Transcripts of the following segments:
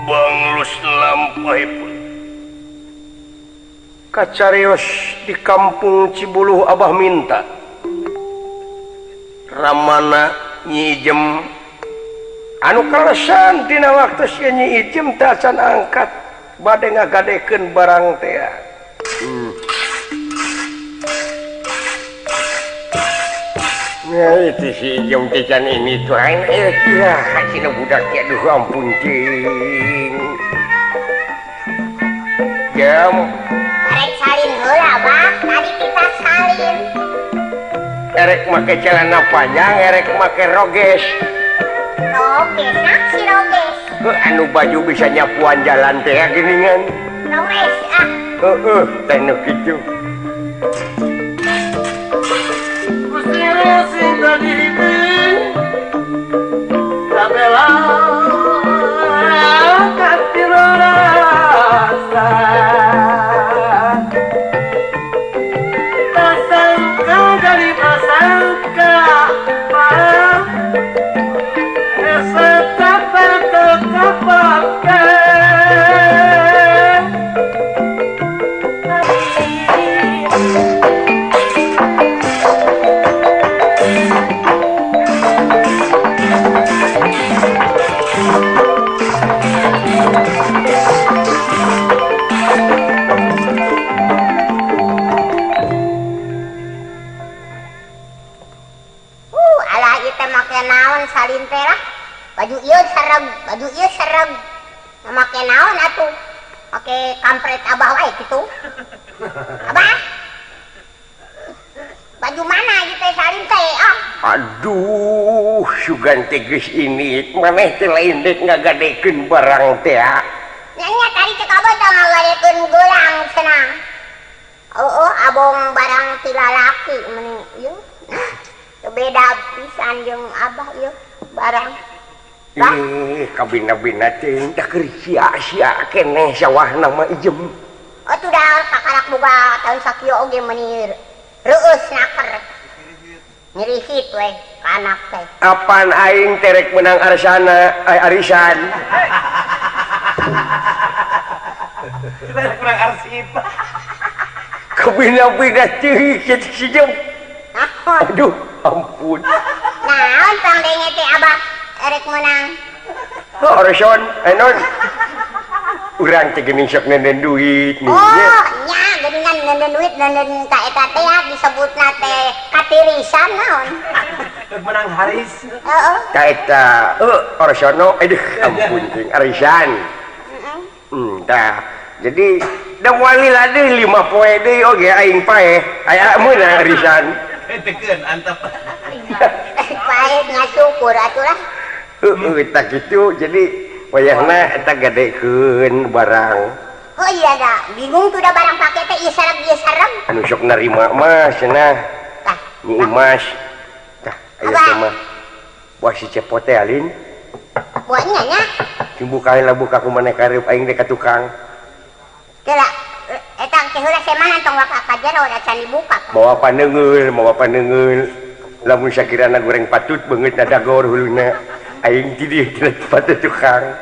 banglus lampahipun kacarios di kampung Cibuluh Abah minta Ramana Nyi Ijem anu kalesan dina waktu si Nyi Ijem tacan angkat bade ngagadekeun barang teh. Ya itu si Ijem tacan ini tuh ya cina budak ya aduh ampun cing. Jam Erek salin heula, Bang. Tadi kita salin. erek make celana panjang, erek make roges. Roges, nah si roges. Anu baju bisa nyapuan jalan teh geuningan. Roges, ah. Teh nu kitu. Kusira cinta diri. Sabela katirasa. Tasangka dari pasangka. Alah kita make naon salin teh lah. Baju ieu serem. Make naon atuh? Make kampret Abah wae kitu. Abah. Baju mana ieu teh salin teh? Ah. Aduh, sugan teges ini maneh teh lain dek ngagadekeun barang teh. Nanya tadi cek abah teh ngagadekeun gelang cenah. Abong barang ti lalaki meni ieu. Beda pisan jeung abah ieu barang. Kabina-bina teh da keur sia-sia keneh sawahna mah Ijem. Atuh dah kakarak boga taun sakieu oge meni reueus naker. Nyirihit we ka anak teh. Apaan aing terek menang arisan? Kita kurang arsip. Kabina-bina teh si Ijem. Aduh, ampun. Naon pangdenge teh abah erek menang. Orson, non. Urang teh geuning sok nenden duit nih. Nya geuningan nenden duit nenden ka eta teh disebutna teh katirisan naon. Menang Haris. Heeh. Ka eta, Orsono, aduh ampun ting arisan. Tah. Jadi da wali lade 5 poe deui oge aing paeh. Aya meunang arisan. Tekeun antep. Paeh ngasyukur atuh lah. Tak gitu jadi wayahna eta gadekeun barang. Oh iya dah, bingung tuh dah barang pakai teh ieu sarem. Anu sok narima mah cenah. Tah, Nyi Imas. Tah, aya teh mah. Wah si cepot teh alin. Buatnya nya. Sing bukain lah buka ku maneh kareup aing teh ka tukang. Kira eta teh heula semana tong waka kajero da can dibuka. Bawa paneungeul. Lamun sakirana goreng patut beungeut na dagor huluna. Aing tidih tina patut tukang.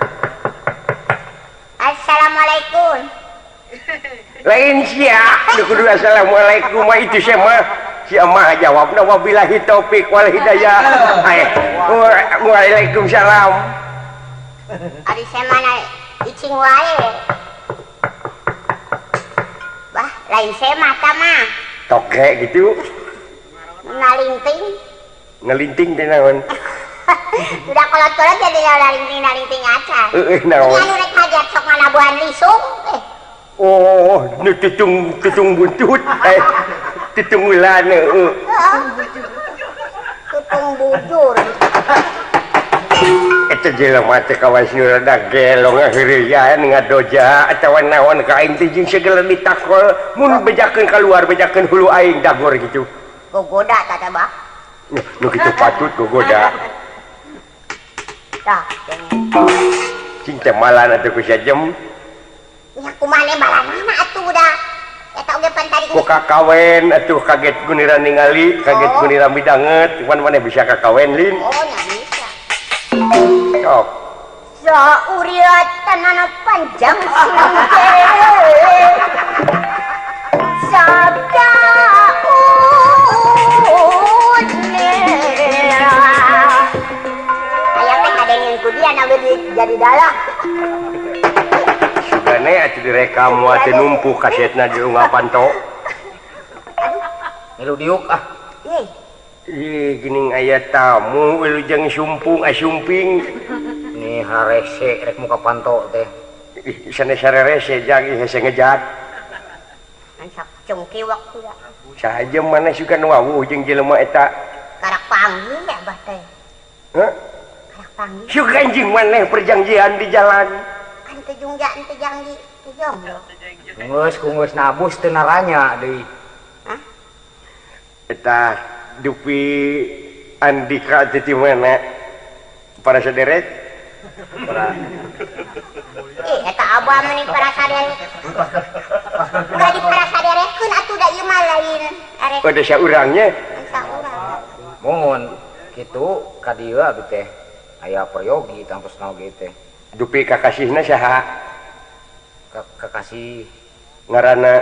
Assalamualaikum. Lain sia, kudu assalamualaikum mah itu sia mah. Si Amah jawabna wabillahi taufik wal hidayah. Waalaikumsalam. Ari semana icing wae. Bah, lain semah tah mah. Toke gitu. Nalinting. Ngelinting teh naon? Udah kolot-kolot jadi nalinting acan. Naon? Ini anu rek hajat sok nganabuhan lisung. Oh, nu tutung buntut. Tutung ulan. Tutung bujur. Eta jelema teh kawas nu rada gelong ngaheureuyaan ngadoja atawa naon ka aing teh jeung segala ditakol mun bejakeun kaluar bejakeun hulu aing dagor gitu. Gogoda tata bah. Nu kitu patut gogoda. Tah, Cing teh malan atuh ku sajem. nya kumaneh balanana atuh udah. Eta oge pan tadi. Ku kakawen atuh kaget guniran ningali, kaget guniran midanget, cuman maneh bisa kakawen lin. Oh, nya bisa. Sok. Sauriat tanana panjang sabda ayam teh kadengin ku dia na jadi dalang sugane atuh direkam teh numpuk kasetna di unggapan to. Milu diuk ah. Ih, geuning aya tamu wilujeng sumpung sumping. Ini harese rek muka panto teh. Ih, sana sarerese jang hese ngejat. ansak cungki waktu ya Sahaja mana suka nuawu jeung jelema eta. karak panggil ya bah teh Heh? karak panggil Suka anjing maneh perjanjian di jalan. kan teu janji teu jomblo Kungeus nabus teu naranya deui. Eta Dupi Andika teh mana? Para saderet. eta abah meni para saderet udah di para saderetkeun atuh da ieu mah lain arek Ada saurangnya. saurang Mohon kitu ka dieu abdi teh aya prayogi tampusna oge teh. Dupi kakasihna saha? Kakasih Ngaranna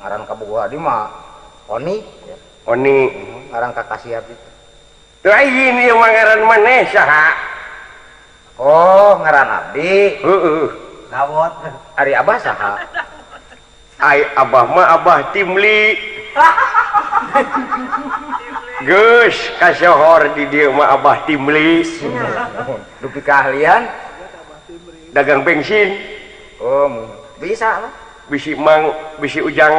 ngaran kabogoh di mah Oni. Oni. Ngaran kakasih abdi. Lain ieu mah ngaran maneh saha? Oh, ngaran abdi. Heeh. Dawot. Ari abah saha? Ai abah mah Abah Timli. Geus kasohor di dieu mah Abah Timli. Dupi keahlian. Dagang bensin. Oh, bisa lah. Bisi ujang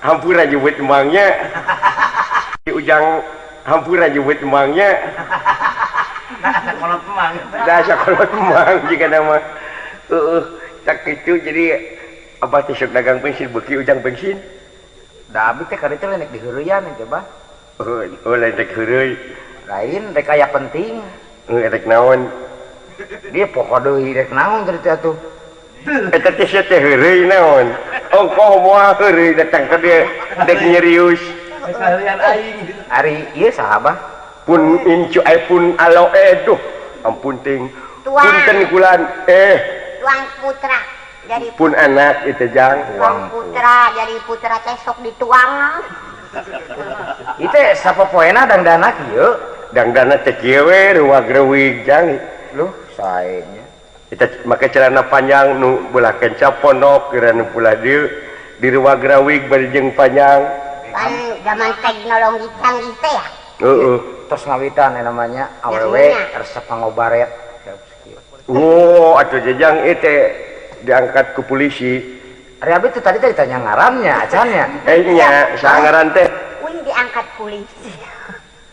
hampura nyebut emangnya. Bisi ujang hampura nyebut emangnya. Kalau pemang. Dah sakolot emang jika nama. Tak itu jadi Abah teh sok dagang bensin beuki ujang bensin. Da abdi teh kaditu lenek diheureuyan teh bah. Lain rek heureuy. Lain rek aya penting. Rek naon? Dia pokok deui rek naon teh atuh. Eta teh sia teh heureuy naon? Ongkoh moal heureuy datang ka dia dek nyerius. Kalian aing gitu. Ari ieu saha bah? Pun incu pun alo duh ampun ting. Tuang. Punten kulan tuang putra jadi pun anak itu jang. tuang putra jadi putra teh sok dituang Itu sapopoena dangdana kieu. Dangdana teh kieu we ruwag reuwig jang. Luh, saenya. Kita make celana panjang nu belah kenca pondok geurana pula dieu di ruwag reuwig bari jeung panjang. kan zaman teknologi canggih teh ya Heeh. Tos ngawitan namanya awewe Namanya? resep pangobaret. Oh, atuh jajang itu diangkat ke polisi. Ari abdi tuh tadi ditanya ngarannya, acannya. Nya, sangaran teh. wih diangkat polisi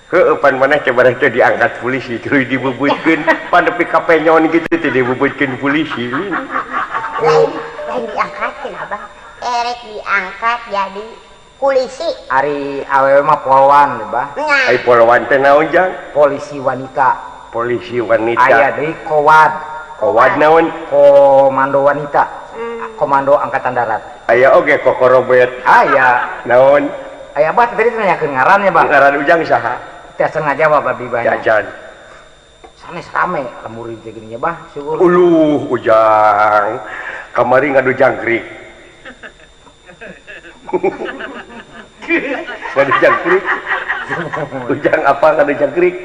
Heueuh pan maneh coba teh diangkat polisi terus dibubutkeun pan nepi ka penyon gitu teh dibubutkeun polisi. lain diangkatin abah erek diangkat jadi polisi Ari awewe mah polwan bah. nah Ai polwan teh naon jang? Polisi wanita. Polisi wanita. Aya deui kowad. Kowad naon? Komando wanita. Komando angkatan darat. Aya oge kokorobet. Aya. Naon? Aya bah tadi nanyakeun ngarannya bah. Ngaran ujang saha? Teh ngajawab abdi banyak. Jajan. Sanes rame lemur di geuning bah syukur. Uluh ujang. Kamari ngadu jangkrik. Ngadu jangkrik. Ujang apa ngadu jangkrik?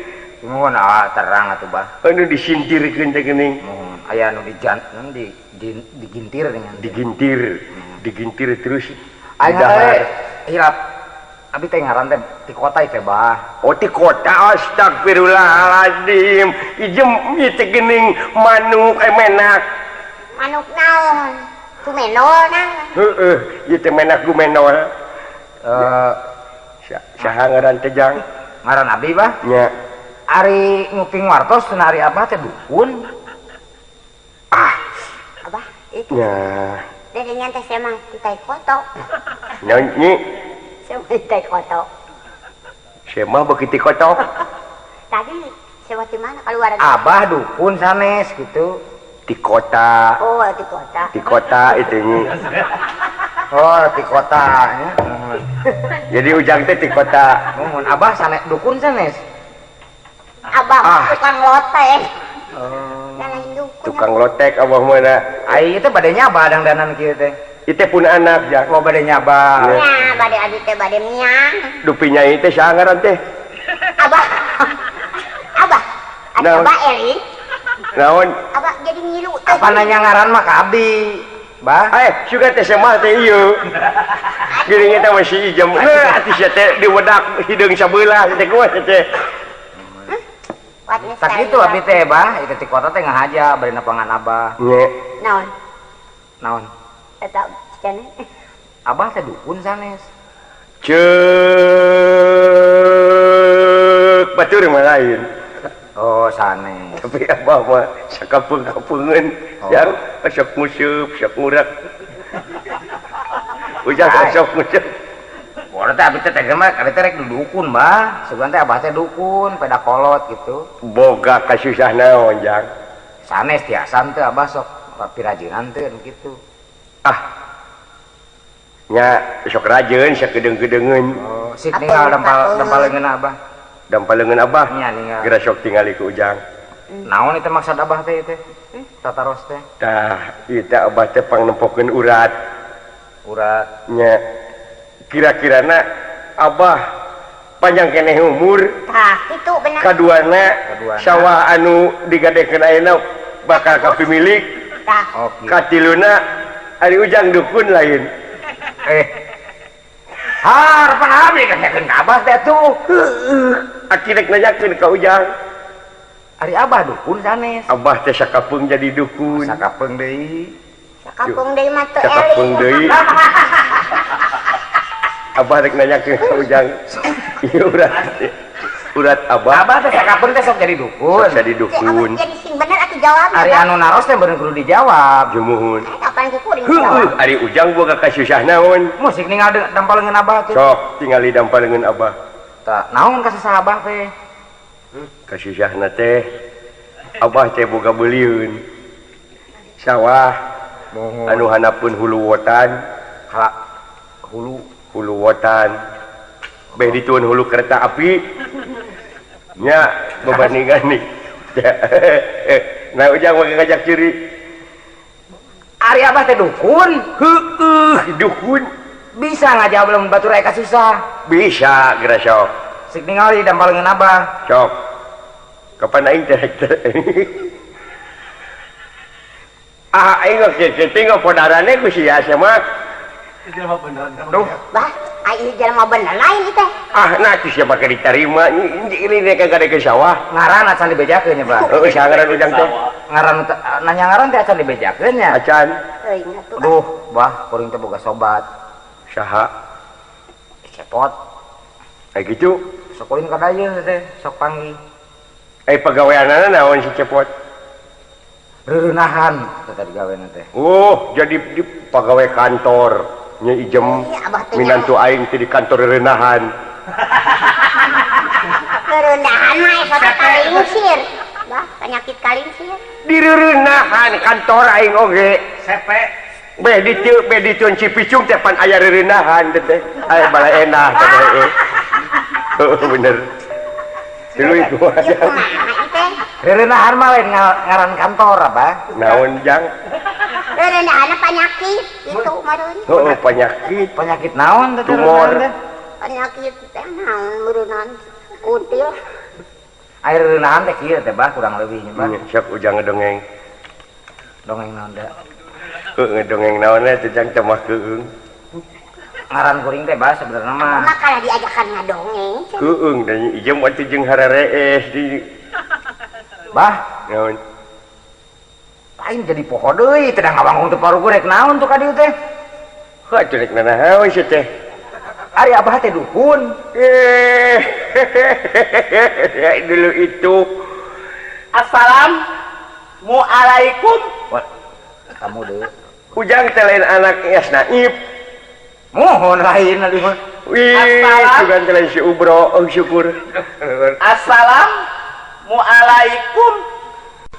Mohon terang atuh bah. Anu disintirkeun teh geuning. Mohon aya nu digintir dengan Digintir terus. Aing didahar. hilap abi teh ngaran teh ti kota teh bah. Oh di kota astagfirullahaladzim. Ijem ieu teh geuning manuk menak. manuk naon tumenol naon Heeh, ieu teh menak gumenol. Saha ngaran teh jang? Ngaran abi bah. Nya. Ari nguping wartos teu ari abah teh dukun. abah itu Nya. dedenya teh semang titai koto Nyanyi. semang titai koto Sema begitu kotok. tadi sewa di mana keluar Abah dukun sanes gitu. Di kota. oh di kota Di kota itu nyi. Oh, di kota nya. Jadi ujang teh di kota. Mohon abah sanes dukun sanes. abah Ah. tukang loteng Da lain dukun. tukang lotek abah mana Ai itu bade nyaba dangdanan kieu teh. itu pun anak ya Oh bade nyaba. Ya, bade abi teh bade miang. dupinya itu sangaran teh Abah. Abah. Naon? Abah Eli. naon Abah jadi ngilu. Apa nanya ngaran mah ka abdi. Bah, suka teh sama teh iya gini kita masih jam hati saya teh diwedak hidung sebelah teh kuat teh Watnya tak gitu abdi teh bah, itu ti kota teh ngahaja bari napangan abah. nya Naon? Naon? Eta cenah. Abah teh dukun sanes. cek batur mah lain Oh, sanes. tapi abah mah sakapung-kapungan yang sok musup sok ngurak ujang Ay. sok musup Boleh teh abdi teh teh mah abdi teh rek dukun bah. Sugan teh abah teh dukun, peda kolot gitu. boga kasusah naon jang Sanes tiasan teh abah sok pirajinan teh gitu. nya sok rajeun sok gedeng-gedengeun Oh, sik Apa ninggal yang dampal takut? dampaleungeun abah. dampalengan abah Nya ninggal. geura sok tingali ku ujang Naon itu maksud abah teh teh? Tataros teh. tah ieu teh abah teh pangnempokeun urat Urat. nya kira-kirana abah panjang keneh umur Tah, itu benar. kaduana Kaduana. sawah anu digadekeun ayeuna bakal kapimilik Tah. Oke. katiluna ari ujang dukun lain Harapan abdi kakeun ka abah teh tuh. akhirnya nanyakeun ka ujang Ari abah dukun sanes. abah teh sakapeung jadi dukun Sakapeung deui. Sakapung deui mah teu sakapeung Eli. deui abah rek nanyakeun ka ujang ieu urat abah Abah teh sakapeung teh sok jadi dukun. sok jadi Si Abah dukun jadi sing bener atuh jawab. Ari anu naros teh bener kudu dijawab. jumuhun Kapan ku kuring jawab? ari ujang boga kasusah naon Musik ninggal dampaleungeun abah tuh. sok tingali dampalengan abah Tah, naon kasasa abah teh? kasusahna teh abah teh boga beulieun sawah anu hanapun hulu wotan Halak hulu. hulu wotan beh ditueun hulu kereta api nya bebandingan nih nah ujang mah ngajak ciri Ari abah teh dukun. dukun Bisa ngajawab belum batur aya susah. bisa geura sok Sik ningali dampaleungeun abah. sok kapan aing teh aing geus tinggal podarane ku sia mah Itu mah bener. duh Bah, ai jelema bener lain itu. nah itu siapa ke diterima ini kagak ada ke sawah Ngaran acan dibejakeun nya, Bah. sangaran ujang teh Ngaran nanya ngaran teh acan dibejakeun nya. acan Euy, ngatu. Aduh, Bah, kuring teh boga sobat. saha Cepot. kayak gitu Sok kuring ka dayeuh teh, sok panggih. pegawaianana naon si cepot Reurenahan teh digaweuna teh. jadi di pegawai kantor nya ijem Iya, Abah teh minantu aing teh di kantor renahan Kerendahan mah eta kalinsir. Bah, penyakit kalinsir. di renahan kantor aing oge Sepe. beh ditueun Cipicung teh pan aya renahan teh aya balai enah teh bener dulu itu Ieu aja kumaha teh? Reurenahan mah lain ngaran kantor, Abah. naon jang Kerendahan penyakit itu mareun. penyakit Penyakit naon teh Tumor. reurenahan teh? Penyakit teh naon meureunan kuntil. Air reurenahan teh kieu teh, Bah, kurang lebihnya, Bah. sok ujang ngedongeng Dongeng naon da. ngedongeng naonnya teh jang teh mah keung Ngaran kuring teh, Bah, sebenarnya mah. Makanya diajakan ngadongeng. keung dan ijem atuh jeung hararees di Bah, naon lain jadi poho deui teh da ngabangun teu paruh rek naon tuh ka dieu teh. atuh rek nanahawe sih teh Ari Abah teh dukun. dulu itu Assalamualaikum. Wah, kamu deui. ujang teh lain anak Yas Naib Mohon lain ali mah. wih Assalam. sugan teh lain si Ubro syukur Assalamualaikum.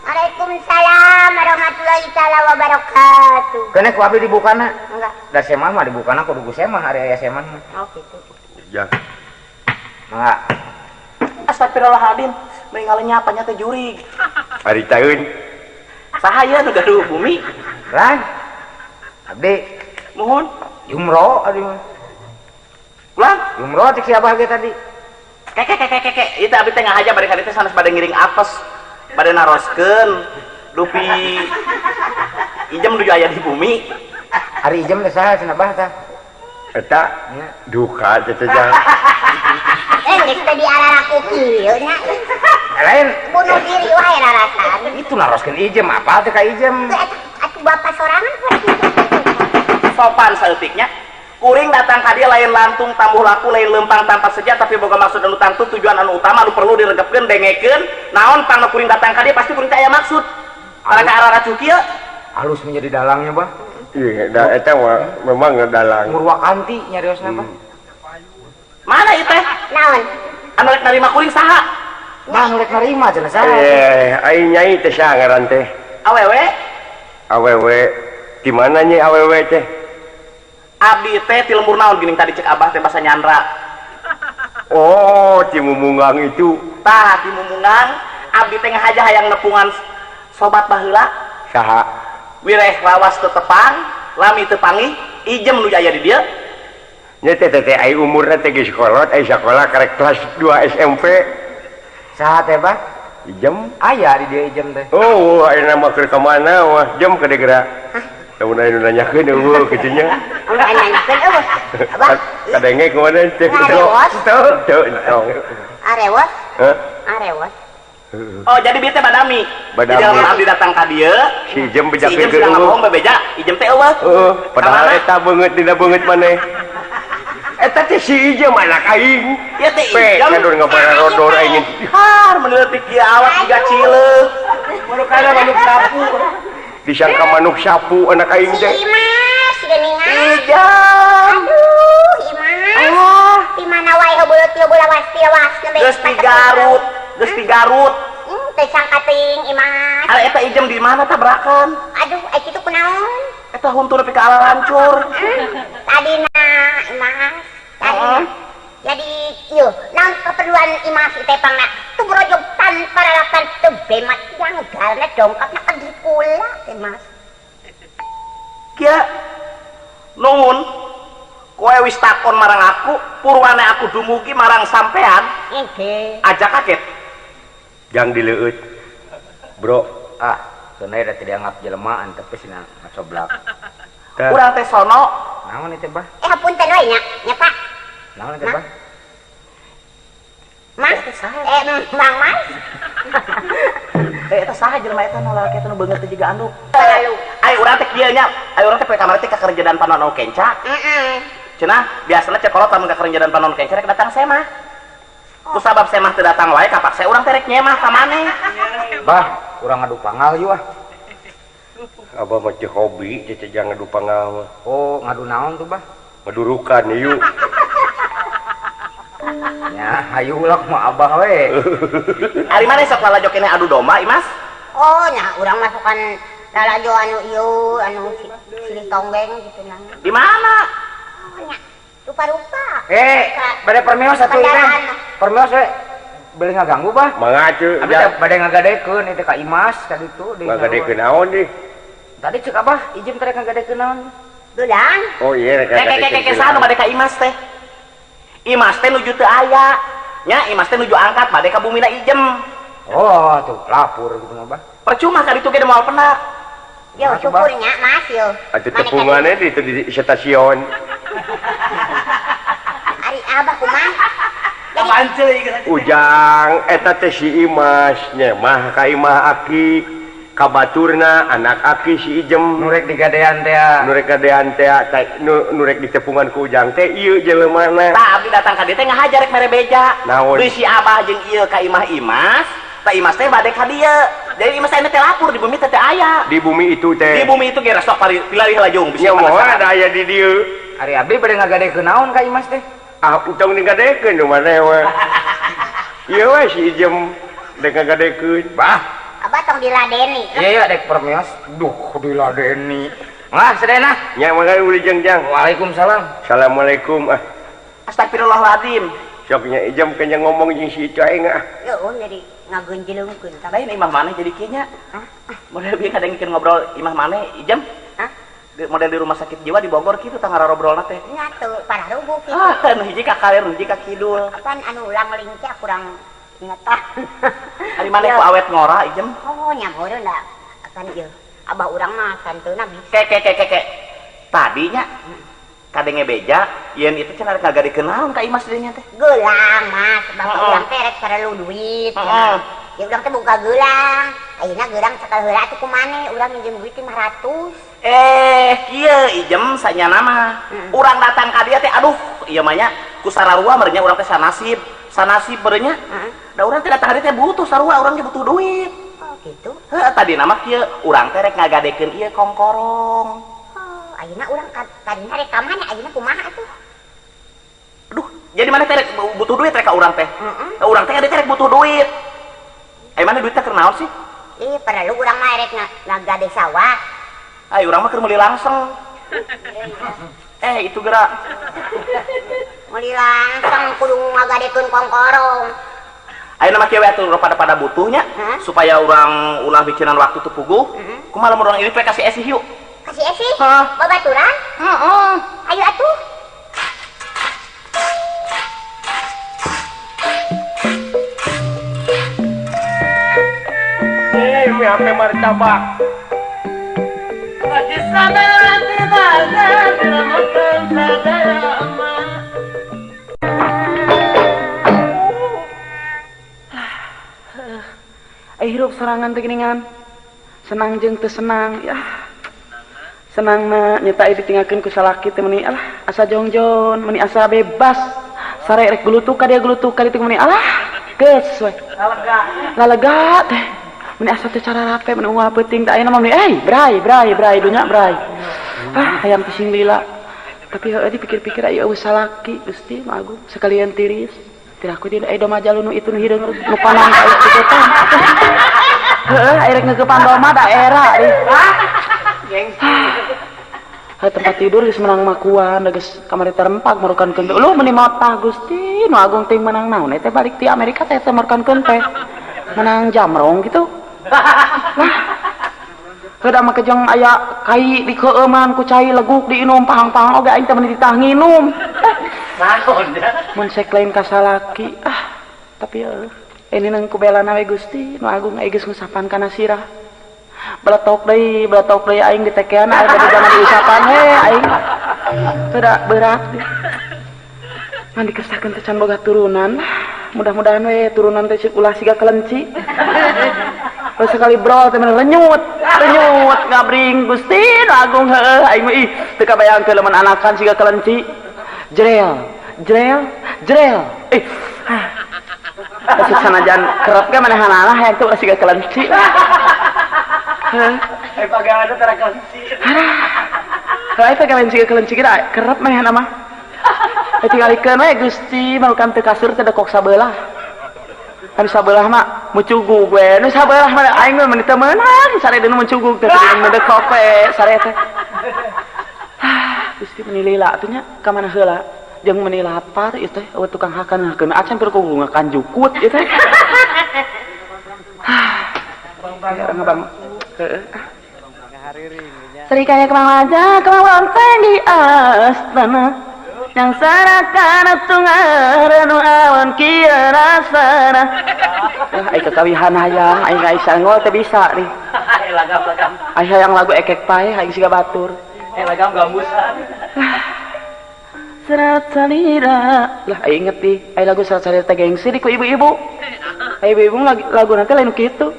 Waalaikumsalam warahmatullahi taala wabarakatuh. Kene ku abdi dibukana. Enggak. Da semah mah dibukana kudu ku semah ari aya semah mah. Oh gitu. ya Mangga. Astagfirullahaladzim. meninggalnya apanya teh jurig. Hari tahun. Sahaya nu gaduh bumi. Lan. Abdi Mohon. jumroh adi mah. Ulang. Jumroh cek siapa ge tadi? Kek. Itu abdi teh ngahaja bade ka dieu teh sanes bade ngiring apes. Bade naroskeun dupi ijem nuju aya di bumi. Hari ijem teh saha cenah bah tah? Eta duka teh jang. Geus teh diararaku kieu nya. Lain Bunuh diri wae rarasan. itu naroskeun ijem apa teh ka ijem? Atuh bapak sorangan Sopan saeutiknya. Kuring datang ka dieu lain lantung tambuh laku lain lempang tanpa seja tapi boga maksud anu tangtu tujuan anu utama anu perlu diregepkeun dengekeun naon pang kuring datang ka dieu pasti kuring teh aya maksud. Para ka arah kieu kieu Halus menjadi dalangnya bah. Iya, eta memang dalang. Murwakanti nyariosna bah. mana ieu teh? naon? Anu rek narima kuring saha? Bah nu rek narima cenah saha? Aing nyai teh saha ngaran teh? Awewe. Awewe. Di mana nyi awewe teh? Abdi teh ti lembur naon geuning tadi cek Abah teh basa nyandra. Oh, ti Mumunggang itu. Tah ti Mumungang abdi teh ngahaja hayang nepungan sobat baheula. Saha? Wireh lawas teu tepang, lami teu panggih, ijem nu aya di dieu. Nya teh ai umurna teh geus kolot, ai sakola karek kelas 2 SMP. Saha teh bah? Ijem? Aya di dia ijem teh. Oh, ayeuna mah keur ka mana wah? Jem ka geura. Lamun aya nu nanyakeun eueuh kitu nya. Ulah nanyakeun eueuh. Abah, Kadenge ku mana teh? Ngarewos. Teu, entong. arewos, Hah? arewos. Oh, jadi bieu teh badami. Badami. Jadi lamun abdi datang ka dieu, Si Ijem si bejakeun ijem ke sudah eueuh. ngomong bebeja, ijem teh eueuh. Padahal Kamana? eta beungeut dina beungeut maneh. Eta teh si Ijem anak aing. Ieu teh Pe, ijem. kadur ngabarodor aing. Har meneutik ieu awak juga cileuk. Manuk kana manuk sapu. Disangka manuk sapu anak aing teh. Imas, geuningan. Ijem. Aduh, Imas. Di mana wae heubeut teu lawas nembe. Geus di Garut, geus di Garut. Teu sangka teuing Imas. Ari eta ijem di mana tabrakan? Aduh, kitu kunaon? Eta huntur nepi ka ala lancur. Tadina Imas. Heeh. Jadi, yuk, naon keperluan Imas teh pangna tuh brojog tanpa rarapan teu bemat janggalna dongkapna kadi pula teh Mas. Kia nuhun kowe wis takon marang aku purwane aku dumugi marang sampean Engke. aja kaget. Jang dileueut. Bro, Ah, sebenarnya tidak dianggap jelmaan tapi sina ngacoblak. tah. Urang teh sono Naon itu bah? Hapunten we nya Pak. Naon itu bah? Mas, Mang Mas. eta saha jelema eta nu lalaki eta nu beungeut teh jiga anduk. Lalu. Ai urang teh kieu nya, ai urang teh poe kamari teh ka kerenjedan panon kenca. Cenah biasana cek kolot lamun ka kerenjedan panon kenca rek datang semah. Ku sabab semah teu datang wae kapaksa urang teh rek nyemah ka maneh. Bah, urang ngadu pangal yuk ah. Abah mah teu hobi, teh jangan ngadu pangal mah. Oh, ngadu naon tuh bah? Madurukan ieu. Ya, hayu ulah mah abah we. Ari maneh sok lalajo keneh adu domba, Imas? Oh, nya urang masukan lalajo anu ieu anu silih tonggeng gitu nang. Di mana? Oh, nya rupa-rupa. Bade permios atuh teh. Kendaraan. Permios we. Beli ngaganggu bah. Mangga teu. Abi teh bade ngagadekeun itu ka Imas ka ditu di. Ngagadekeun naon deui? Tadi cek abah ijem teh ngagadekeun naon? Dudang. Oh iya, Keke sana bade ka Imas teh. Imas teh nuju teu aya. Nya Imas teh nuju angkat bade ka bumina ijem. Oh, tuh lapur gitu mah bah. Percuma ka ditu ge moal penak. Yo syukurnya Mas yo. Atuh tepungannya di stasiun. Ari abah kumaha? Jadi Apaan ceuy geus? Ujang eta teh si Imas nyemah ka imah Aki. Kabaturna anak Aki si Ijem. Nurek digadean teh. Nurek kadean teh nurek ditepungan ku Ujang teh ieu jeleumana. Tah abdi datang ka dieu teh ngahajar rek mere beja. Naon? Deui si Abah jeung ieu ka imah Imas, tah Imas teh bade ka dieu. Jadi Imas teh lapur di bumi teh aya. Di bumi itu teh. Di bumi itu ge resok pilalih lajung nya moal ada aya di dieu. Ari abdi bade ngagadekeun naon ka Imas teh? Ah utang digadekeun nu maneh we. Ieu we si Ijem dek ngagadekeun. Bah, abah tong diladeni. iya dek permios. Duh, diladeni. Mah sedena. Nya mangga uli jeung Jang. Waalaikumsalam. Assalamualaikum. Astagfirullahaladzim. soknya Ijam kayaknya ngomong jeung si Coeng ah. Ya jadi ngagenjelengkeun tah. Lain imah mana jadi kieu nya? Model bieu kadang ngikeun ngobrol imah mana Ijam? Hah? Model di rumah sakit jiwa di Bogor kitu tah ngarobrolna teh. Nya teu parah rubuh kitu. Nu hiji ka kaler, nu hiji ka kidul. Kapan anu ulang lincah kurang inget tah. Ari maneh ku awet ngora Ijam? Oh nya meureun da. Kan ieu. Abah urang mah santeuna bisa. Ke. Tadinya kadenge beja, yen itu cenah ngagade kenaon ka Imas dinya teh. Gelang mas, bapak urang teh rek perlu duit. Ya urang teh buka gelang. Ayeuna gelang cekal heula atuh kumane, urang minjem duit 500. Kieu Ijem sanyana mah. Urang datang ka dia teh aduh, ieu mah nya ku sararua meureun urang teh sanasib meureun nya. Da urang teh datang ka dia teh butuh sarua, urang teh butuh duit. Oh gitu. Heuh tadi nama kieu urang teh rek ngagadekeun ieu kongkorong. Ayeuna urang tadina rek ka mana? Ayeuna kumaha atuh? Aduh, jadi mana teh rek butuh duit rek ka urang teh? Urang teh rek butuh duit. Mana duitnya keur naon sih? Ih, perlu urang mah rek ngagade sawah. Ai urang mah keur meuli langsung. Itu gerak. Meuli langsung kudu ngagadekeun kongkorong. Ayeuna mah kieu we atuh pada butuhnya supaya urang ulah bikinan waktu teu puguh. Kumaha lamun urang ieu teh kasih esi yuk. Kasih esi? Babaturan? Ayo atuh. Mi hape martabak. Lagi sana tidak makan sadaya aman. Hirup serangan teh geuningan. Senang jeung teu senang ya. Senangna nyata ditinggalkeun ku salaki teh meuni alah asa jongjon, meuni asa bebas. Sare rek gulutuk ka dia gulutuk ka ditu meuni alah geus we. Lalega teh. Meuni asa teh cara rape meuni unggal peuting teh ayeuna mah meuni bray dunya bray. Hayang pising lila. Tapi heueuh dipikir-pikir aya eueuh salaki Gusti Maha Agung sakalian tiris. Tiraku di doma jalur nu itu nu hideung nu panang ka itu teh. Heeh, aya rek ngeukepan doma daerah deui. Tempat tidur geus menang makuan, geus kamari terempak marukankeun teh. Uluh meuni motah Gusti, nu agung teh menang naon teh balik ti Amerika teh marukankeun teh. Menang jamrong gitu. Heuda mah kejeng aya kai dikeueuman ku cai leguk diinum pahang-pahang oge aing teh meuni ditah nginum. Naon dah? Mun sek lain ka salaki. Tapi ini nang ku belana we Gusti, nu agung aya geus ngusapan kana sirah. Beletok deui aing ditekean aya bade jangan diusapan aing. Teu berat. Ngan dikesakeun teh can boga turunan. Mudah-mudahan we turunan teh ulah siga kelenci. Terus sekali brol teh lenyut ngabring Gusti nu agung heueuh aing mah teu kabayangkeun lamun anakan siga kelenci. Jrel. Masuk sanajan kerep ge manehanana hayang teu ulah siga kelenci. Pagangan teh tara kelenci. Hai pagangan siga kelenci kira kerep manehana mah. Tingalikeun we Gusti marukan teu kasur teh dekok sabelah. Kan sabelah mah mucugug we. Nu sabelah mah aing mah meuni teu meunang sare deui mucugug teh dekok we sare teh. Gusti meuni lila atuh nya ka mana heula? Jeung meuni lapar ieu teh eueuh tukang hakan acan keur kugu ngakan jukut ieu teh. Ngabang. Heeh. Serikaya kemang aja, kemang lonteng di astana. Yang sarakan tungar nu awan kieu rasana. Ai kekawihan hayang, ai geus sanggol teh bisa nih. Lagam. Ai hayang lagu ekek pae, hayang siga batur. Lagam gambusan. Serat salira. Lah ai inget di, ai lagu serat salira teh gengsi di ku ibu-ibu. Ai ibu-ibu lagu nanti lain kitu.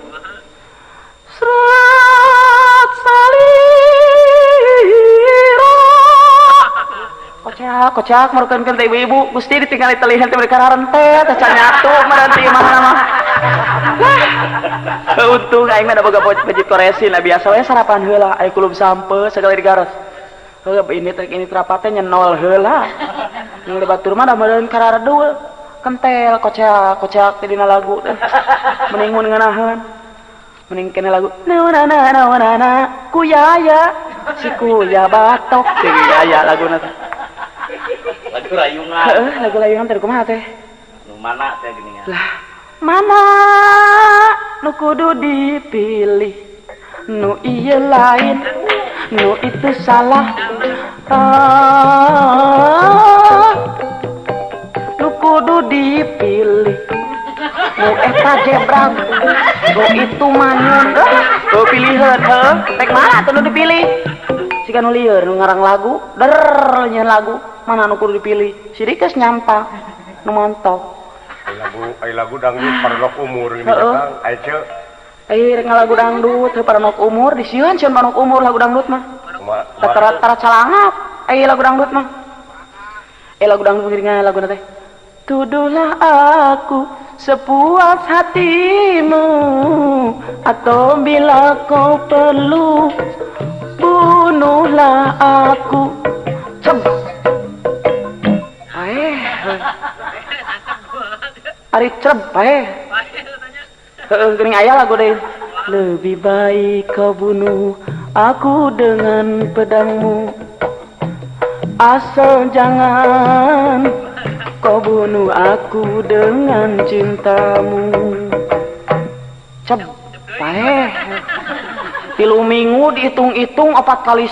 Serat salira. Kocak marukankeun teh ibu-ibu Gusti ditinggali telihan teh mereka rarente teh can nyatu meranti imahna mah. Untung aing mah da boga bejit koresin biasa we sarapan heula aya kulub sampe segala digaros. Heuh ini terapat teh nyenol heula. Nu di batur mah da meureun kararedeul kentel kocak teh dina lagu teh. Mending mun ngeunaheun. Mending kena lagu naonana kuyaya si kuya batok teh yaya laguna teh. Lagu rayungan. Heeh, lagu rayungan teh kumaha teh? Kumana teh geuningan. Lah, mana nu kudu dipilih? Nu ieu lain, nu itu salah. Nu kudu dipilih. Nu eta jebrang, nu itu manyun. Tuh pilihan, tek mana tuh nu dipilih? Jika nu lieur nu ngarang lagu, nyeun lagu, mana nu kudu dipilih? Sidik geus nyampang, nu montok. Ai lagu dangdut paranok umur gini Kang. Ai ce. Rek ngalagu dangdut teu paranok umur, disieun sieun paranok umur lagu dangdut mah. Tara calangap. Lagu dangdut mah. Lagu dangdut geuningan lagu teh. Tuduhlah aku sepuas hatimu, atau bila kau perlu bunuhlah aku. Ari cereb geuning aya lagu deui. Lebih baik kau bunuh aku dengan pedangmu, asal jangan kau bunuh aku dengan cintamu. Cep tilu minggu dihitung-hitung 4 kali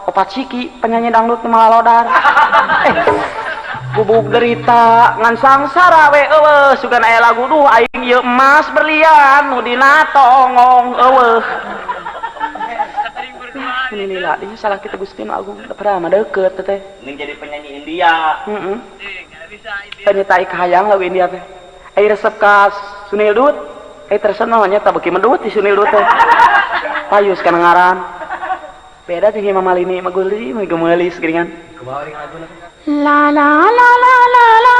opat siki penyanyi dangdut malalodar. Bubuk derita ngan sangsara we eueuh sugan aya lagu duh aing ieu emas berlian nu dina tongong eueuh. Ini lila dia salah kita Gusti nu agung da pernah mah deukeut teh. Ning jadi penyanyi India. Heeh. Penyetai kahayang lagu India teh. Ai resep ka Sunil Dut. Resep namanya tah beuki mendut di Sunil Dut teh. Payus kana ngaran. Beda jeung Imam Malini mah geuli mah geumeulis geuningan. Kumaha ring laguna teh? La la la la la la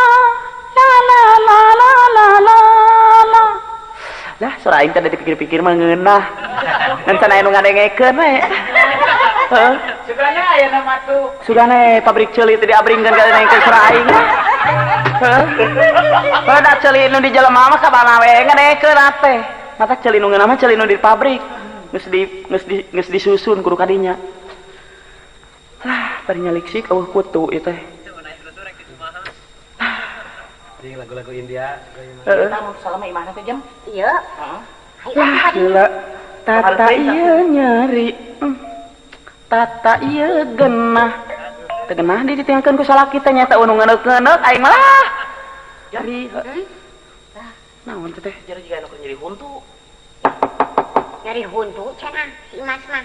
la la la la la la la. Lah sora aing teh dipikir-pikir mah ngeunah. Ngan sana anu ngadengekeun we. Heeh. Sugana aya nama tuh. Sugana pabrik ceuli teh diabringkeun ka nengkeun sora aing. Heeh. Pada ceuli nu di jelema mah kabana we ngadengekeun teh. Mata ceuli nu ngeunah mah ceuli nu di pabrik. Geus disusun kudu kadinya. Lah, bari nyaliksik eueuh kutu ieu teh. Lagu-lagu India. Kita mau salama imahna teh jam? Iya. Lah, gila. Tata ieu nyeri. Tata ieu genah. Teu genah ditinggalkeun ku salaki teh nyata anu ngeuneuk-ngeuneuk aing mah. Jadi, naon teh? Jadi jika anu nyeri huntu. Nyari huntu cenah si Mas mah.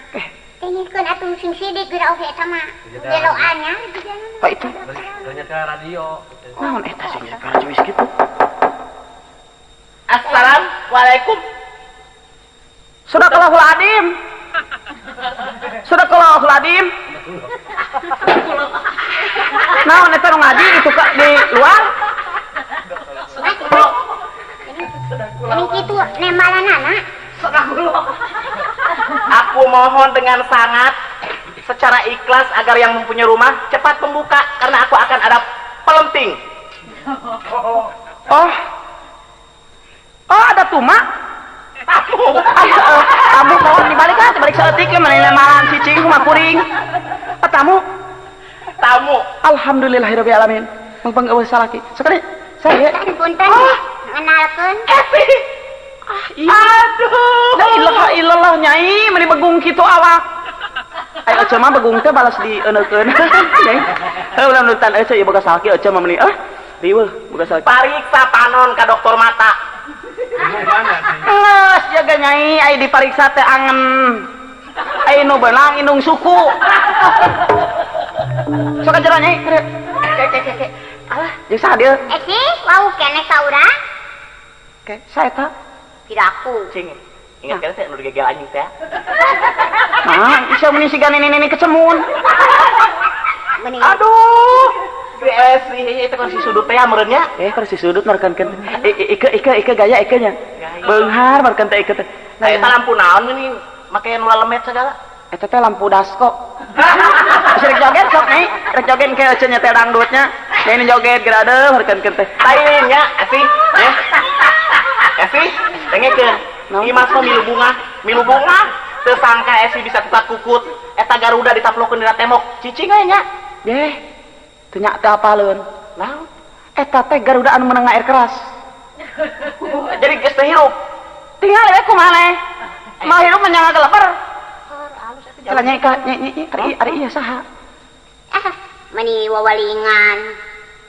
Tengikeun atuh sing sidik geura oge eta mah. Geloannya di jalan. Pak itu. Ternyata radio. Naon eta sih nya kana cuis kitu? Assalamualaikum. Sadaqallahul adzim. Sadaqallahul adzim. Naon eta nu ngaji itu di luar? Ini kitu nemalanana. Aku mohon dengan sangat secara ikhlas agar yang mempunyai rumah cepat membuka karena aku akan ada pelenting. Oh ada tuma. Tamu mohon dibalik aja balik saeutik ge manehna malan cicing kumaha kuring. Tamu. Alhamdulillahirabbil alamin. Mumpung eueuh salaki. Sekali saya. Punten ngenalkeun. Iya. Aduh. La ilaha illallah nyai meuli begung kitu awak. Ai aca mah begung teh balas dieunekeun. Nyai. Heuh ulah nutan aca ieu boga salaki aca mah meuli riweuh boga salaki. Pariksa panon ka dokter mata. Geus jaga nyai ai dipariksa teh angen. Ai nu beunang indung suku. Sok aja nyai. Cek. Alah, jeung saha dieu? Sih, wau keneh ka urang. Oke, saeta. Tidak aku. Cing. Ingat kan saya nu digegel anjing teh. Nah, bisa meni siga nini kecemun. Mending Aduh. Itu kan si sudut teh meureunnya. Kan si sudut markankeun. Ike gaya ikenya. Beunghar markan teh ike teh. Nah, eta lampu naon ini make nu lemet segala. Eta teh lampu dasko. Bisa rek joget sok nih. Rek joget ke euceun nya teh dangdutnya. Ini joget gerade markankeun teh. Lain nya, Evi. Evi, dengekeun. Imas mah milu bunga. Teu sangka Evi bisa tukar kukut. Eta Garuda ditaplokeun dina tembok. Cicing we nya. Teu nya teh apaleun. Naon? Eta teh Garuda anu meneng air keras. Jadi geus teh hirup. Tinggal ya kumaha. Mah hirup menyang geleper. Kalau nyai ari ieu saha? Meni wawalingan.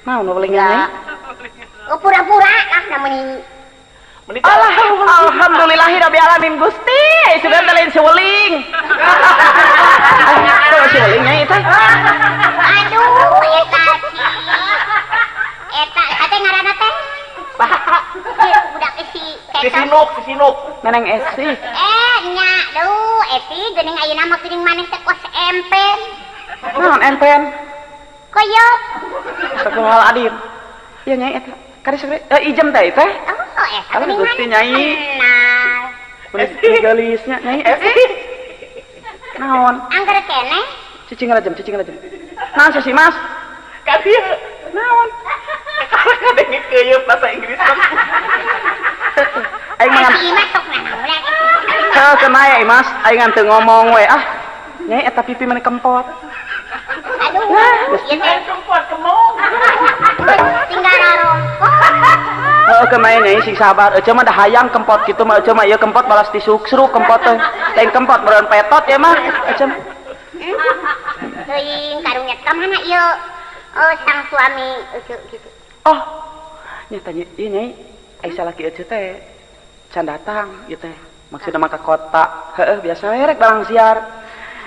Naon wawalingan nyai? Pura-pura lah namanya. Alhamdulillahirabbil alamin Gusti, sudah lain seweling. Aduh, seweling nyai teh. Aduh, eta ate ngaranna teh. Budak si Sinuk. Neneng Esi. Nya, duh, Eti geuning ayeuna mah geuning maneh teh kos empen. Naon empen? Koyok. Astagfirullahaladzim. Iya nyai eta. Kari segede ijem teh teh. Oh, eta Aduh, Gusti nyai. Nah. Meuni galisnya nyai Esi. Naon? Angger kene. Cicing ngalajem. Naon sih Mas? Ka dieu. Naon? Karena kadenge keuyeub bahasa Inggris. Aing mah Imah sok nanaon. heuh kenah ya Mas, aing ngan teu ngomong we ah. Nyai eta pipi meni kempot. Aduh, ieu teh Kempot kemong. tinggal rongkok. Heuh kenah nyai sing sabar, euceum mah da hayang kempot kitu mah euceum mah ieu kempot balas disuksruk kempot teh. Lain kempot beureun petot ya mah euceum. Teuing karunya ka mana ieu? Oh, sang suami gitu. Oh. Nyata ieu nyai, ai salaki euceum teh can datang ieu teh. Maksudna mah ka kota. Heuh biasa we rek barang siar.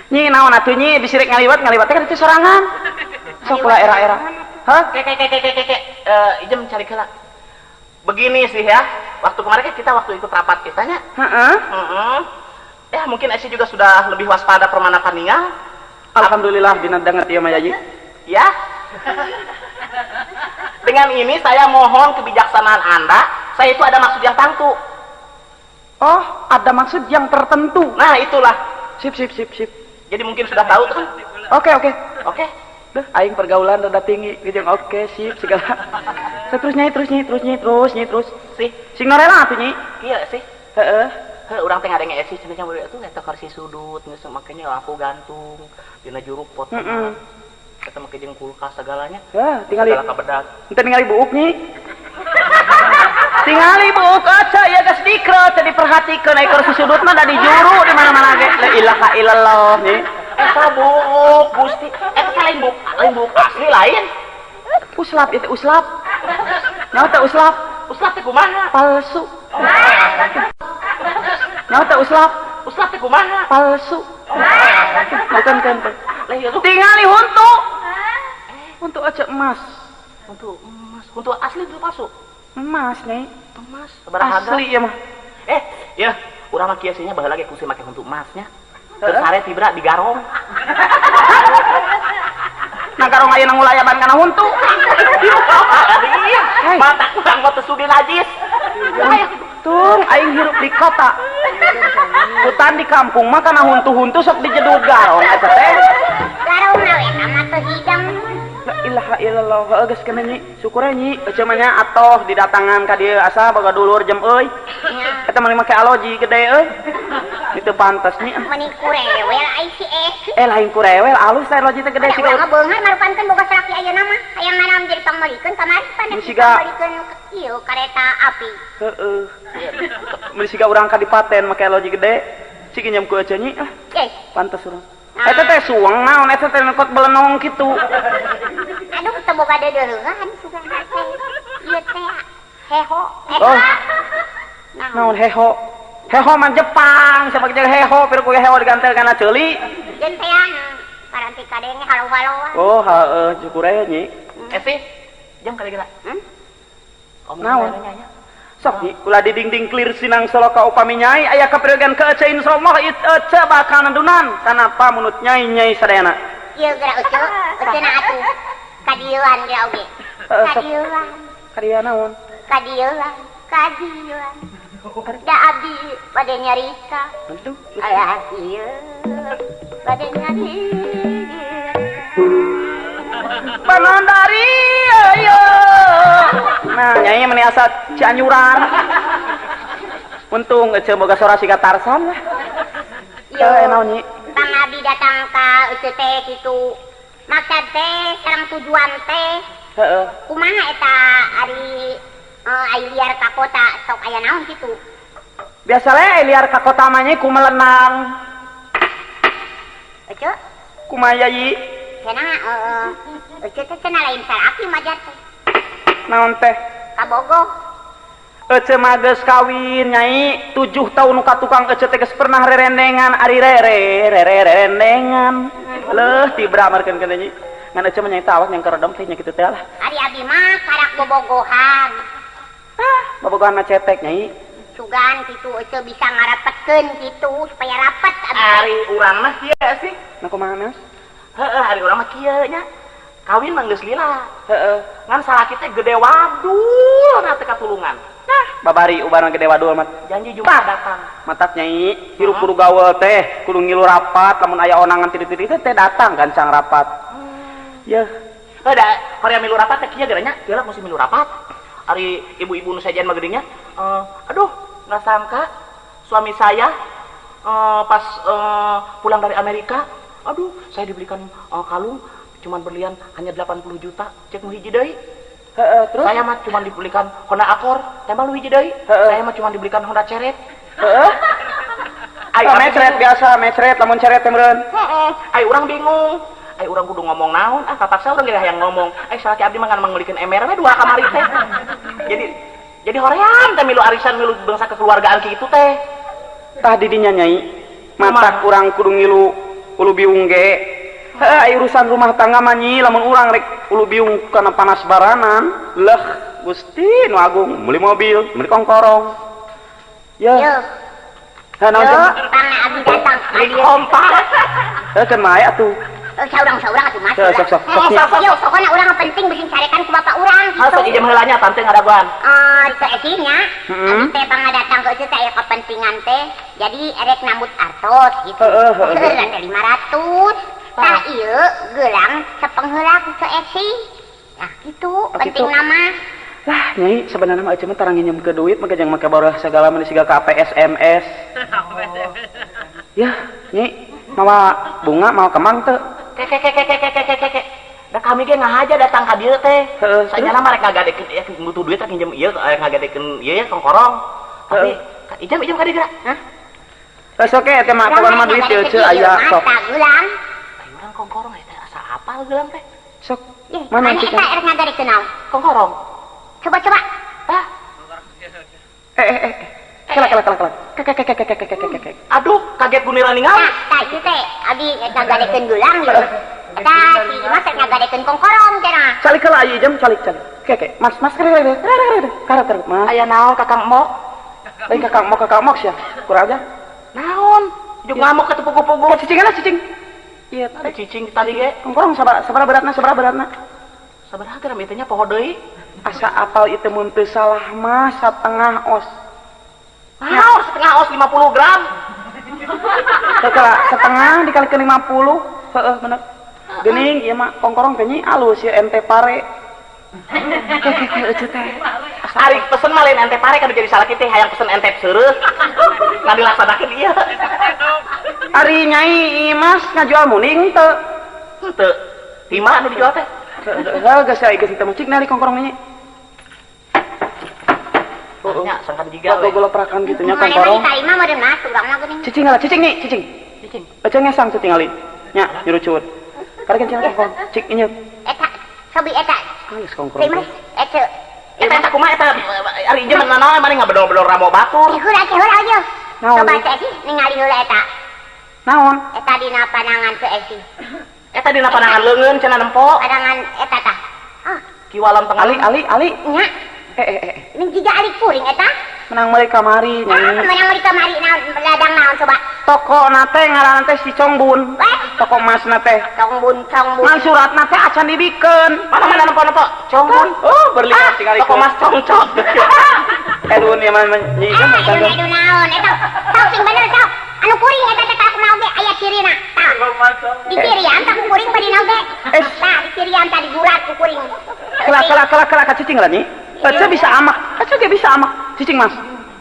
Nyi naon atuh nyi bisirek ngaliwat teh kan itu sorangan. Sok ulah era-era. Hah? Ijem cari kala. Begini sih ya, waktu kemarin kan kita waktu ikut rapat kitanya. Heeh. Ya mungkin Esi juga sudah lebih waspada permana paningal. Alhamdulillah dina dengar ieu mah Yayi. Ya. Dengan ini saya mohon kebijaksanaan Anda. Saya itu ada maksud yang tangtu. Oh, ada maksud yang tertentu. Nah itulah. Sip. Jadi mungkin sudah tahu tuh. Oke. Oke. Duh, aing pergaulan rada tinggi, gitu oke, sip segala. Terus nyai. Sih. Sing norela atuh nyai. Iya sih. Heeh. Urang teh ngadenge Esi cenah nya itu eta kursi sudut geus makanya lampu gantung dina juru pot. Eta make jeung kulkas segalanya. Hah, tingali. Segala kabedak. Henteu ningali buuk nyai. Tingali buuk aca ya geus dikro teh diperhatikeun ai kursi sudut mah da di juru di mana-mana ge. La ilaha illallah nyai. Eta buuk Gusti. Eta lain buuk asli lain. Uslap itu uslap. Nyawa teh uslap. Uslap teh kumaha? Palsu. Nyawa teh uslap. Uslap teh kumaha? Palsu. Bukan kan. Lah ieu Tingali huntu. Huntu aja emas. untuk asli itu palsu. Emas nih. Emas sabaraha Asli ya mah. Ya, urang mah kieu nya baheula ge kusi make untuk emasnya. Terus sare tibra digarong. Nah garong aya nang ulayaban kana huntu. Hai, mata kurang mah teu sudi najis. Tung aing hirup di kota. Hutan di kampung mah kana huntu-huntu sok dijedut garong eta teh. Garong nawe sama teu hidang. La ilaha illallah, heuh geus kana nyi. Syukur nyi, eceum nya atoh didatangan ka dieu asa boga dulur jem euy. Eta mah make aloji gede euy. Itu pantes nyi. Meni kurewel ai si Lain kurewel alus teh aloji teh gede siga. Urang beunghar marupankeun boga salaki ayeuna mah. Hayang mana menjadi pangmalikeun kamari pandek Siga. pangmalikeun ieu kareta api. Heeh. Mun siga urang kadipaten make aloji gede. Cik nyam ku eceum nyi. Pantes urang. Eta teh suweng naon eta teh nekot belenong kitu. Aduh teu boga dedeungan sugan teh. Ieu teh heho. Oh. Naon heho? Heho mah Jepang, sabab jeung heho piru ku heho digantel kana ceuli. Jeung teh paranti kadenge halo-haloan. Oh, heueuh syukur aya nyi. Esi, jam kali gila. Naon? Sok nyi, ulah di dinding clear sinang soloka upami nyai aya kapriyogan ke ece insyaallah ece bakal nandunan tanapa munut nyai sadayana. Ieu geura uceuna atuh. Kadieuan ge oge. Kadieuan. Kadieu naon? Kadieuan. Da abdi bade nyarita. Aduh. Aya ieu bade nyarita. Panandari ayo. Nah, nyai meni asa Cianjuran. Untung ece boga sora siga Tarsan lah. Naon nyi? Pang abdi datang ka teh kitu. maksud teh sareng tujuan teh Heeh. kumaha eta ari ai liar ka kota sok aya naon kitu. Biasa le liar ka kota mah nya ku melenang. Ece Kumaha yi? cenah ece teh cenah lain salaki majar teh. Naon teh? Kabogoh. Ece mah geus kawin nyai 7 tahun ka tukang ece teh geus pernah rerendengan ari rerendengan. Leuh ti bramarkeun kana nyi. Ngan ece mah nyai tawas yang keredom teh nya kitu teh lah. Ari abdi mah karak bobogohan. Bobogohan mah cetek nyai. Sugan kitu ece bisa ngarapetkeun kitu supaya rapet Ari urang mah kieu sih. Nah kumaha Mas? Heeh, ari urang mah kieu nya. Kawin mah geus lila. Heeh. Ngan salaki teh gede wadul na teh katulungan. Babari ubarna gede wadul mah. Janji Jumat datang. Matak nyai, hirup kudu gaweul teh, kudu ngilu rapat, lamun aya onangan tidik-tidik teh datang gancang rapat. Ya, Da hoream milu rapat teh kieu geranya, geula musim milu rapat. Ari ibu-ibu nu sajian mah gedengnya, aduh, nggak sangka suami saya pas pulang dari Amerika, aduh, saya dibelikan kalung cuman berlian hanya 80 juta, cek nu hiji deui. terus? Saya mah cuma dibelikan Honda Accord, tembal nu hiji deui. Saya mah cuma dibelikan Honda Ceret. Ayo mecret biasa, mecret lamun ceret teh meureun. Ai urang bingung. Ai urang kudu ngomong naon? Kapaksa urang geus hayang ngomong. Salaki abdi mah ngan meulikeun emer we 2 kamari teh. Jadi hoream teh milu arisan milu bangsa kekeluargaan kitu teh. Tah di dinya nyai, matak urang kudu ngilu ulu biung ge. Heuh, urusan rumah tangga mah nyi, lamun urang rek ulu biung kana panas baranan, leuh Gusti nu agung, meuli mobil, meuli kongkorong. Ya. Yo, Naon yo, cenah? pangna abdi datang. Beli kompak. Can mae atuh. Saurang atuh Mas. Sok. Yo, pokona urang penting bikin carekan ku bapak urang Asa gitu. ijem heulanya tante ngadaguan. Di esinya, abdi teh pangna datang ke itu teh aya kepentingan teh. Jadi erek nambut artos gitu. Gelang teh 500. Tah ieu gelang sepengheula ku esi. Nah, gitu penting nama. Lah, nyai sebenarnya mah cuma tarang nginjem ke duit mah jeung make barah segala mah siga ka SMS. Ya, nyai mawa bunga mawa kemang teu. Kek. Da kami ge ngahaja datang ka dieu teh. Sanyana mah rek ngagadekeun ya butuh duit tak nginjem ieu ngagadekeun ieu ya kongkorong. Tapi ijem ka dieu geura. Hah? Sok teh mah kawan mah duit teu aya sok. Gelang. Ai urang kongkorong eta asa apal gelang teh. Sok. Mana Mana sih eta erek ngagadekeun naon? Kongkorong. Coba. Hah? Kelak. Aduh, kaget guniran ningali. Tah ieu teh abdi ngagadekeun gelang ieu. Eta si Mas rek ngagadekeun kongkorong cenah. Calik kala ieu jam calik. Keke, mas kere. Karat mas. Aya naon Kakang Mok? Lain kakak mok sia. Kurang aja. Naon? Juk ngamuk ke pugu-pugu. Cicing. Iya, Ada cicing tadi ge. kongkorong sabaraha beratna. Sabaraha teh rame teh nya poho deui. Asa apal itu mun teu salah mah satengah os. Naon setengah os 50 gram. Kala setengah dikalikan 50. Heeh bener. Geuning ieu mah kongkorong teh nyi alus ya ente pare. Ari pesen mah lain ente pare kan jadi salah kita hayang pesen ente seureus. Ngan dilaksanakeun ieu. Ari nyai Mas ngajual muning teu. Henteu. Di mana dijual teh? Geus geus teh mucik nari kongkorong nyi. Nya sangkan jiga Gak we. gula perakan gitu nya Mana kongkorong. mah mah meureun mas urang mah geuning. Cicing lah, cicing. Cicing. Ece ngesang tuh tinggali. Nya nyurucut. Karek cenah kongkorong. Cik ieu. Eta, sobi eta. Geus kongkorong. Terima eta. Eta kumaha eta ari ieu mana naon mani ngabedol-bedol ramo batur. Heula aja. Naon? Coba teh ningali heula eta. Naon? Eta dina panangan teu esi. Eta dina panangan leungeun cenah nempo. Panangan eta tah. Kiwalam tengali. Ali. Nya, ning jiga ali kuring eta. Menang meuli kamari nyanyi. Menang di kamari naon ladang naon coba. Toko nate ngaranna teh si Congbun. Toko emas nate. Congbun. Ngan suratna teh acan dibikeun. Mana nempo Congbun. Oh, berlian tinggal Toko Mas Congcok. Edun ya mah nyi kan Aduh naon eta. Tau sing bener tau. Anu kuring eta teh ka kunaon ge aya cirina. Tah. Di cirian tah kuring bari naon ge. Tah di cirian tah digurat ku kuring. Kelak cicing lah nyi. Ece bisa amak. Ece ge bisa amak. Cicing Mas.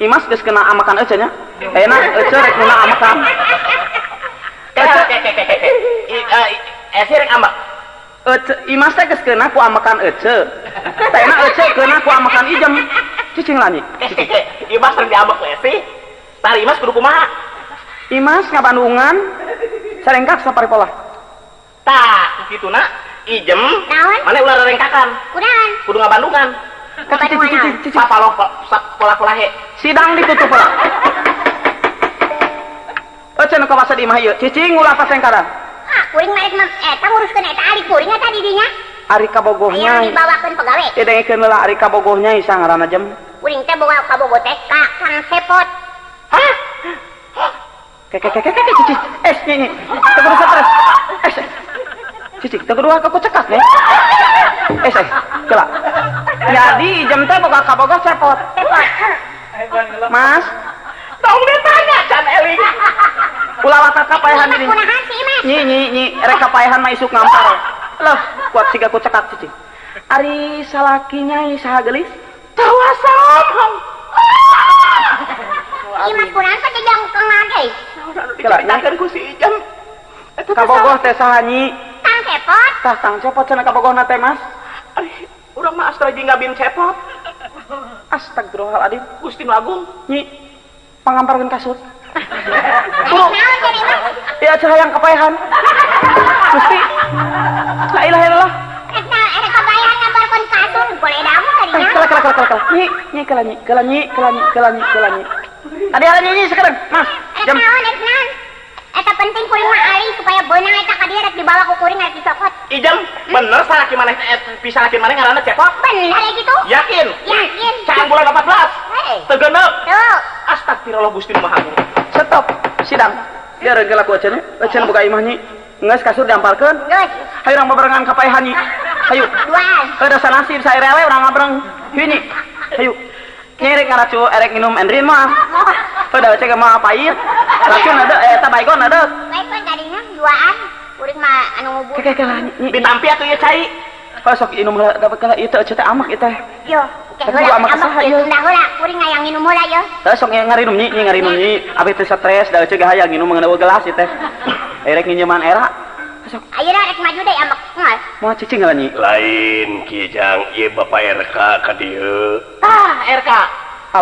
Imas geus kena amakan ece nya. Ayeuna ece rek kena amakan. Ece rek amak. Imas teh geus keuna ku amakan ece. Tena ece keuna ku amakan ijem. Cicing lah nih. Imas rek diambek we sih. Tari Imas kudu kumaha? Imas ngabandungan sarengkak saparipola. Tah, kituna ijem. Naon? Mana ulah rarengkakan? Kunaon? Kudu ngabandungan. Cicing. Pola he. Sidang ditutup lah. Ece nu kabasa di imah ieu. Cicing ulah pasengkaran. Kuring mah eta nguruskeun eta ari kuring eta di dinya. Ari kabogohnya. Aya dibawakeun pegawe. Teu dengekeun heula ari kabogohnya isa ngaranna jem. Kuring teh boga kabogo teh ka Kang Sepot. Hah? Cicing. Nyi. Teu kudu stres. Cicing, teu kudu aku cekak nih. Kela. Jadi jem teh boga kabogoh cepot. Mas, Tong ditanya can eling. ulah watak kapaehan di dinya. Kunaha sih, Mas? Nyi, rek kapaehan mah isuk ngampar. Loh, kuat siga ku cekak cicing. Ari salakinya saha geulis? Tawasom. Imas kunaon teh jangkeung lagi? Diceritakeun ku si Ijem. Kabogoh teh saha nyi? Kang Sepot. Tah tang cepot cenah kabogohna teh Mas. Ari, urang mah astra jingabin cepot. Astagfirullahaladzim. Gusti Nu Agung. Nyi, pangamparkeun kasur. Naon jadi Mas? Ya cahayang kapaehan. Gusti. La ilaha illallah. Eta ada kabayan namparkeun kasur boleh damu tadinya. Kela. Nyi, kela nyi. Tadi ada nyi sekarang, Mas. Eta Jam. naon eta naon? Eta penting kuring mah ali supaya beunang eta ka dieu rek dibawa ku kuring rek disokot. Ijem, bener salaki maneh bisa laki maneh ngaranna cepot? Bener ya gitu? Yakin? Yakin. Can bulan 14. Hei. Teu genep. Tuh. Astagfirullah Gusti Nu Maha Agung. Stop. Sidang. Dia regel aku ecen. Ecen buka imah nyi. Ngeus kasur diamparkeun. Geus. Hayu urang babarengan kapaehan nyi. Hayu. Duaan. Ada sanasib saerewe urang ngabreng. Hieu nyi. Hayu. Nyerek ngaracu erek minum endrin mah. Pada cek mah pahit. Racun ada eta baygon ada. Baik kan tadinya duaan. Kuring mah anu ngubur. Kekeh nyi. Ditampi atuh ieu cai. Sok inum heula dapat kala ieu teh ecet teh amak ieu teh. Yo. Tapi gua amak saha ieu? Tunda heula kuring ngayang nginum heula yo. Teh sok ngarinum nyi. Abi teh stres da ecet gahaya nginum mengeuneuh gelas ieu teh. Erek nginjeman era. Sok. Ayeuna rek maju deui ambek moal. Moal cicing heula nyi. Lain Kijang ieu Bapak RK ka dieu. Ah, RK.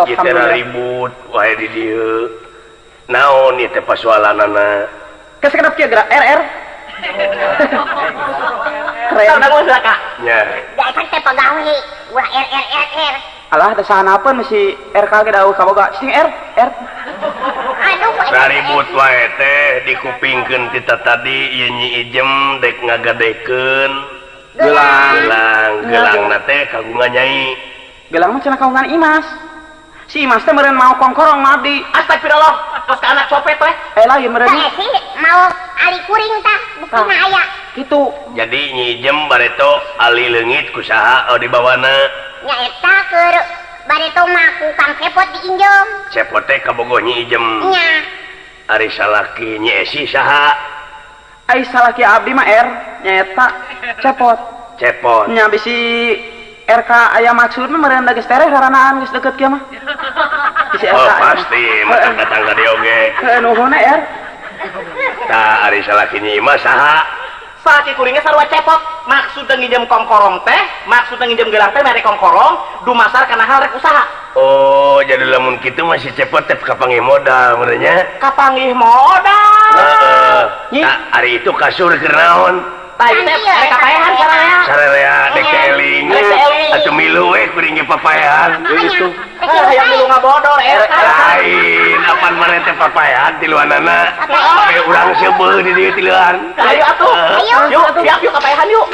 Ieu teh ribut wae di dieu. Naon ieu teh pasoalanana? Kesekedap kieu gerak RR. Keren. Tahu Kak. Nya. Da kan teh pagawe ulah RR. Alah teh sahanapeun si RK ge dawuh kaboga. Cicing R. Aduh. Ribut wae teh dikupingkeun kita tadi ieu Nyi Ijem dek ngagadekeun gelang teh kagungan Nyai. Gelang mah cenah kaungan Imas. Si Imas teh meureun mau kongkorong mah abdi. Astagfirullah. Kos ka anak copet teh. Lain meureun. Teh sih mau ali kuring tah buktina aya. Kitu. Jadi Nyi Ijem bareto ali leungit ku saha dibawana? Nya eta keur bareto mah ku Kang Sepot diinjem. Cepot teh kabogoh Nyi Ijem. Nya. Ari salaki Nyi Esi saha? Ai salaki abdi mah R nyaeta cepot. Cepot. Nya bisi RK aya maksud mah meureun da geus tereh raranaan geus deukeut kieu mah. Bisi RK. Oh pasti matang-matang ka dieu oge. Heuh nuhunna R. Tah ari salaki Nyi Imas saha? Salaki kuringnya sarua cepot. Maksudna nginjem kongkorong teh, maksudna nginjem gelang teh mere kongkorong, dumasar kana hal rek usaha. Oh, jadi lamun kitu masih cepot teh kapanggih modal menurutnya. Kapanggih modal. Nah, hari itu kasur keur naon? Tah ieu teh mere kapaehan sararea. Sararea dek eling. Dek eling. Atuh milu we kuring ge papaehan. Makanya. Hayang milu ngabodor RK. Lain, apan mare teh papaehan tiluanana. Ame urang seubeuh di dieu tiluan. Ayo atuh. Ayo. Yuk, siap yuk kapaehan yuk.